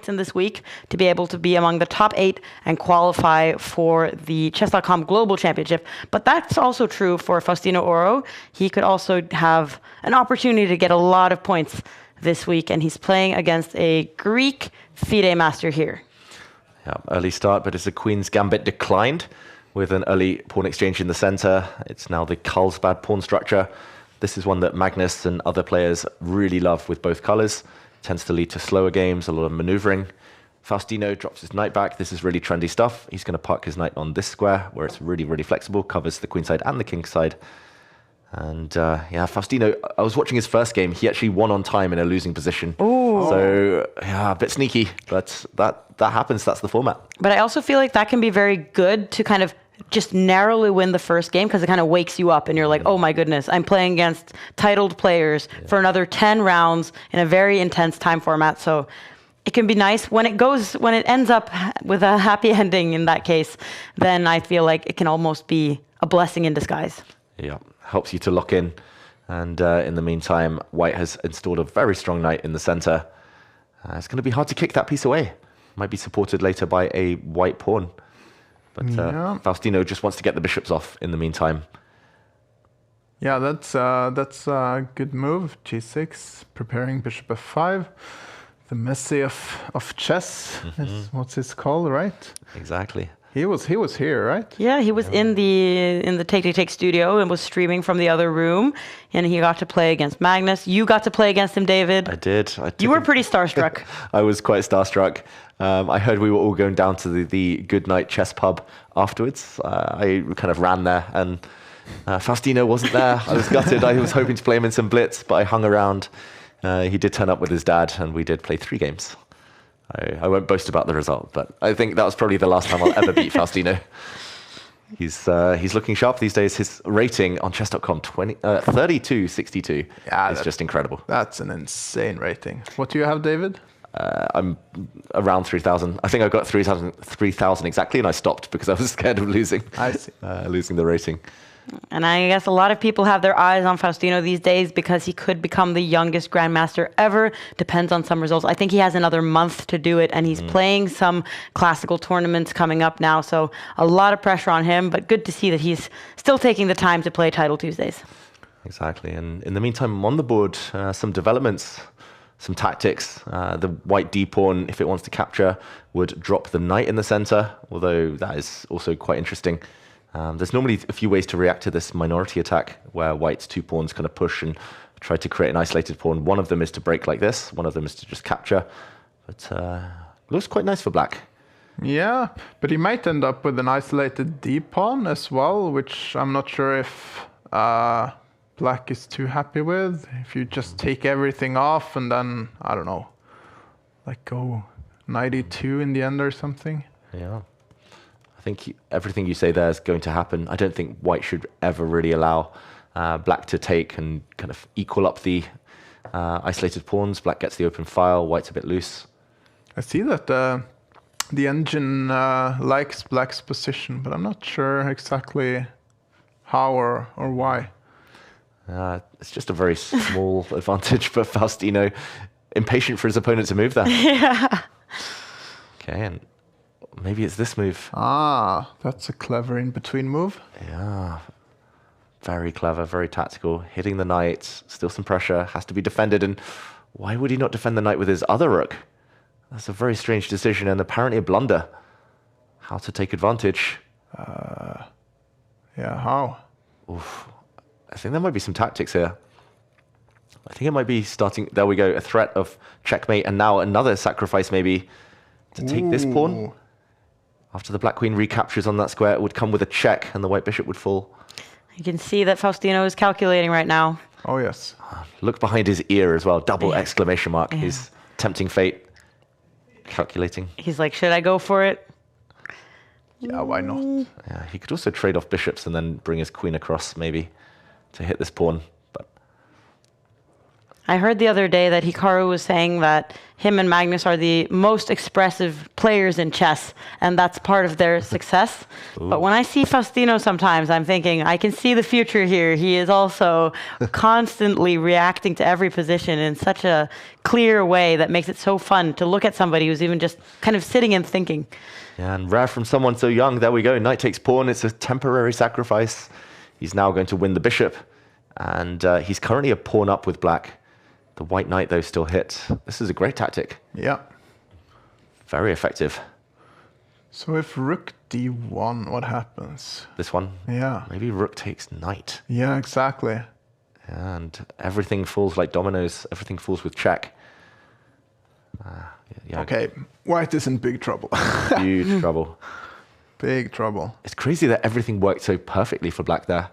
points in this week to be able to be among the top 8 and qualify for the Chess.com Global Championship. But that's also true for Faustino Oro. He could also have an opportunity to get a lot of points this week, and he's playing against a Greek FIDE master here. Yeah, early start, but as the Queen's Gambit declined with an early pawn exchange in the center, it's now the Carlsbad pawn structure. This is one that Magnus and other players really love with both colors. Tends to lead to slower games, a lot of maneuvering. Faustino drops his knight back. This is really trendy stuff. He's going to park his knight on this square where it's really, really flexible, covers the queen side and the king side. And yeah, Faustino, I was watching his first game. He actually won on time in a losing position. Ooh. So yeah, a bit sneaky, but that happens. That's the format. But I also feel like that can be very good to kind of just narrowly win the first game, because it kind of wakes you up and you're like, oh my goodness, I'm playing against titled players for another 10 rounds in a very intense time format. So it can be nice when it ends up with a happy ending in that case, then I feel like it can almost be a blessing in disguise. Yeah, helps you to lock in. And in the meantime, White has installed a very strong knight in the center. It's going to be hard to kick that piece away. Might be supported later by a white pawn. But Faustino just wants to get the bishops off in the meantime. Yeah, that's a good move. G6, preparing bishop f5. The Messi of chess is what's his call, right? Exactly. He was here, right? Yeah, he was in the Take studio and was streaming from the other room, and he got to play against Magnus. You got to play against him, David. I did. You were pretty starstruck. I was quite starstruck. I heard we were all going down to the Good Night Chess Pub afterwards. I kind of ran there, and Faustino wasn't there. I was gutted. I was hoping to play him in some blitz, but I hung around. He did turn up with his dad, and we did play 3 games. I won't boast about the result, but I think that was probably the last time I'll ever beat Faustino. He's looking sharp these days. His rating on chess.com, 3262. Yeah, it's just incredible. That's an insane rating. What do you have, David? I'm around 3,000. I think I got 3,000 exactly, and I stopped because I was scared of losing. I see. Losing the rating. And I guess a lot of people have their eyes on Faustino these days because he could become the youngest grandmaster ever. Depends on some results. I think he has another month to do it, and he's playing some classical tournaments coming up now. So a lot of pressure on him, but good to see that he's still taking the time to play Title Tuesdays. Exactly. And in the meantime, on the board, some developments, some tactics. The white d-pawn, if it wants to capture, would drop the knight in the center, although that is also quite interesting. There's normally a few ways to react to this minority attack, where white's 2 pawns kind of push and try to create an isolated pawn. One of them is to break like this. One of them is to just capture. But looks quite nice for black. Yeah, but he might end up with an isolated d-pawn as well, which I'm not sure if black is too happy with. If you just take everything off and then, I don't know, like go 92 in the end or something. Yeah. I think everything you say there is going to happen. I don't think white should ever really allow black to take and kind of equal up the isolated pawns. Black gets the open file, white's a bit loose. I see that the engine likes black's position, but I'm not sure exactly how or why. It's just a very small advantage for Faustino. Impatient for his opponent to move there. Yeah. Okay, and maybe it's this move. Ah, that's a clever in-between move. Yeah, very clever, very tactical. Hitting the knight, still some pressure, has to be defended. And why would he not defend the knight with his other rook? That's a very strange decision and apparently a blunder. How to take advantage? Yeah, how? Oof. I think there might be some tactics here. I think it might be starting, there we go, a threat of checkmate, and now another sacrifice maybe to take this pawn. After the black queen recaptures on that square, it would come with a check and the white bishop would fall. You can see that Faustino is calculating right now. Oh, yes. Look behind his ear as well, double exclamation mark. Yeah. He's tempting fate, calculating. He's like, should I go for it? Yeah, why not? Yeah, he could also trade off bishops and then bring his queen across maybe to hit this pawn. But I heard the other day that Hikaru was saying that him and Magnus are the most expressive players in chess, and that's part of their success. But when I see Faustino sometimes, I'm thinking, I can see the future here. He is also constantly reacting to every position in such a clear way that makes it so fun to look at somebody who's even just kind of sitting and thinking. Yeah, and rare from someone so young. There we go. Knight takes pawn. It's a temporary sacrifice. He's now going to win the bishop, and he's currently a pawn up with black. The white knight, though, still hit. This is a great tactic. Yeah. Very effective. So if rook d1, what happens? This one? Yeah. Maybe rook takes knight. Yeah, exactly. And everything falls like dominoes. Everything falls with check. Yeah. Okay, white is in big trouble. Huge trouble. Big trouble. It's crazy that everything worked so perfectly for black there.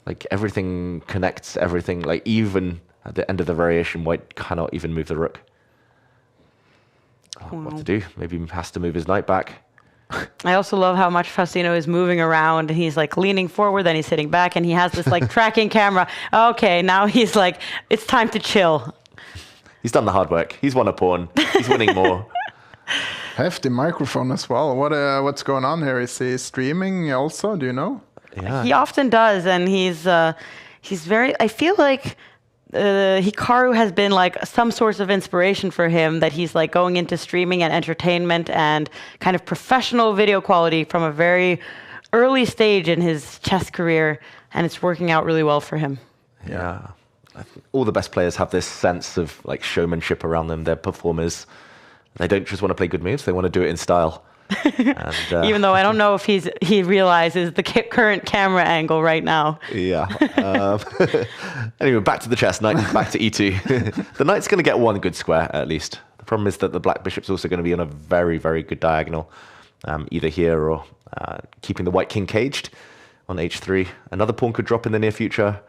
Like, everything connects everything. Like, even at the end of the variation, white cannot even move the rook. What to do? Maybe he has to move his knight back. I also love how much Faustino is moving around. He's like leaning forward, then he's sitting back, and he has this like tracking camera. Okay, now he's like, it's time to chill. He's done the hard work. He's won a pawn. He's winning more. Hefty microphone as well. What's going on here? Is he streaming also? Do you know? Yeah. He often does, and he's very. I feel like Hikaru has been like some source of inspiration for him, that he's like going into streaming and entertainment and kind of professional video quality from a very early stage in his chess career, and it's working out really well for him. Yeah. I think all the best players have this sense of like showmanship around them. They're performers. They don't just want to play good moves. They want to do it in style. And, even though I don't know if he realizes the current camera angle right now. Yeah. Anyway, back to the chess. Knight back to e2. The knight's going to get one good square at least. The problem is that the black bishop's also going to be on a very, very good diagonal, either here or keeping the white king caged on h3. Another pawn could drop in the near future.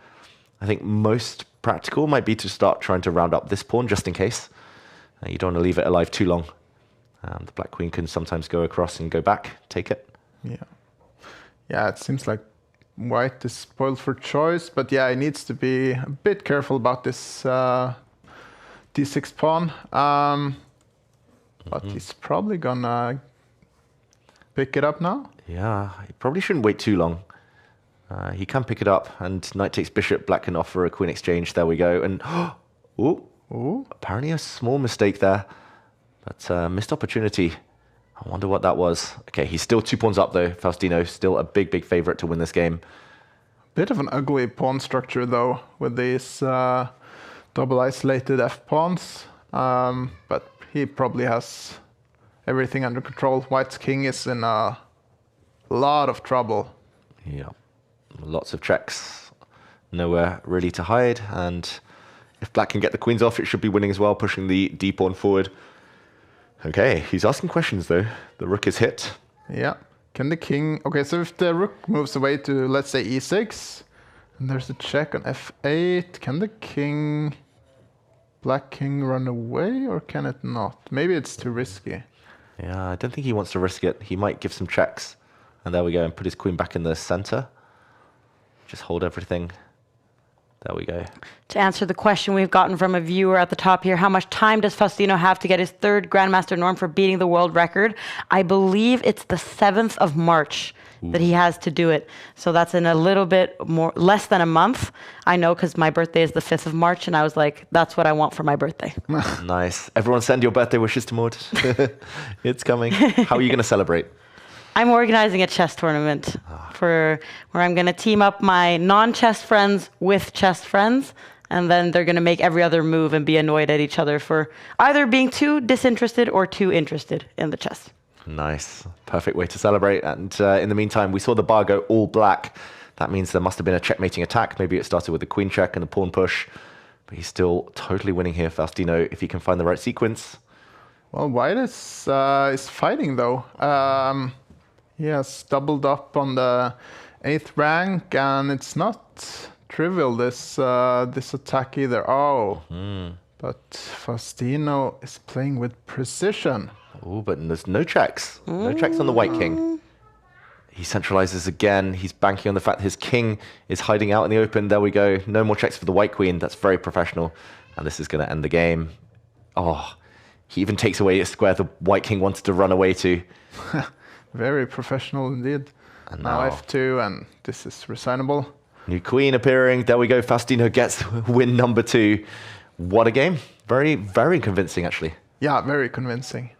I think most practical might be to start trying to round up this pawn just in case. You don't want to leave it alive too long. The black queen can sometimes go across and go back, take it. Yeah. Yeah, it seems like white is spoiled for choice, but yeah, he needs to be a bit careful about this d6 pawn. But he's probably gonna pick it up now. Yeah, he probably shouldn't wait too long. He can pick it up, and knight takes bishop. Black can offer a queen exchange. There we go. And ooh, apparently a small mistake there. But missed opportunity. I wonder what that was. Okay, he's still 2 pawns up, though. Faustino, still a big, big favorite to win this game. Bit of an ugly pawn structure, though, with these double isolated f-pawns. But he probably has everything under control. White's king is in a lot of trouble. Yeah, lots of checks. Nowhere really to hide. And if black can get the queens off, it should be winning as well, pushing the d pawn forward. Okay, he's asking questions, though. The rook is hit. Yeah. Can the king... Okay, so if the rook moves away to, let's say, e6, and there's a check on f8, can the king... Black king run away, or can it not? Maybe it's too risky. Yeah, I don't think he wants to risk it. He might give some checks. And there we go, and put his queen back in the center. Just hold everything. There we go. To answer the question we've gotten from a viewer at the top here, how much time does Faustino have to get his 3rd Grandmaster norm for beating the world record? I believe it's the 7th of March that he has to do it. So that's in a little bit less than a month. I know, because my birthday is the 5th of March, and I was like, that's what I want for my birthday. Nice. Everyone send your birthday wishes to Maud. It's coming. How are you going to celebrate? I'm organizing a chess tournament where I'm going to team up my non-chess friends with chess friends, and then they're going to make every other move and be annoyed at each other for either being too disinterested or too interested in the chess. Nice. Perfect way to celebrate. And in the meantime, we saw the bar go all black. That means there must have been a checkmating attack. Maybe it started with the queen check and the pawn push. But he's still totally winning here, Faustino, if he can find the right sequence. Well, white is fighting, though. He has doubled up on the 8th rank, and it's not trivial, this attack either. But Faustino is playing with precision. Oh, but there's no checks. No checks on the white king. He centralizes again. He's banking on the fact that his king is hiding out in the open. There we go. No more checks for the white queen. That's very professional. And this is going to end the game. Oh, he even takes away a square the white king wanted to run away to. Very professional indeed. And Now now f2, and this is resignable. new queen appearing. There we go. Faustino gets win number 2. What a game. Very, very convincing, actually. Yeah, very convincing.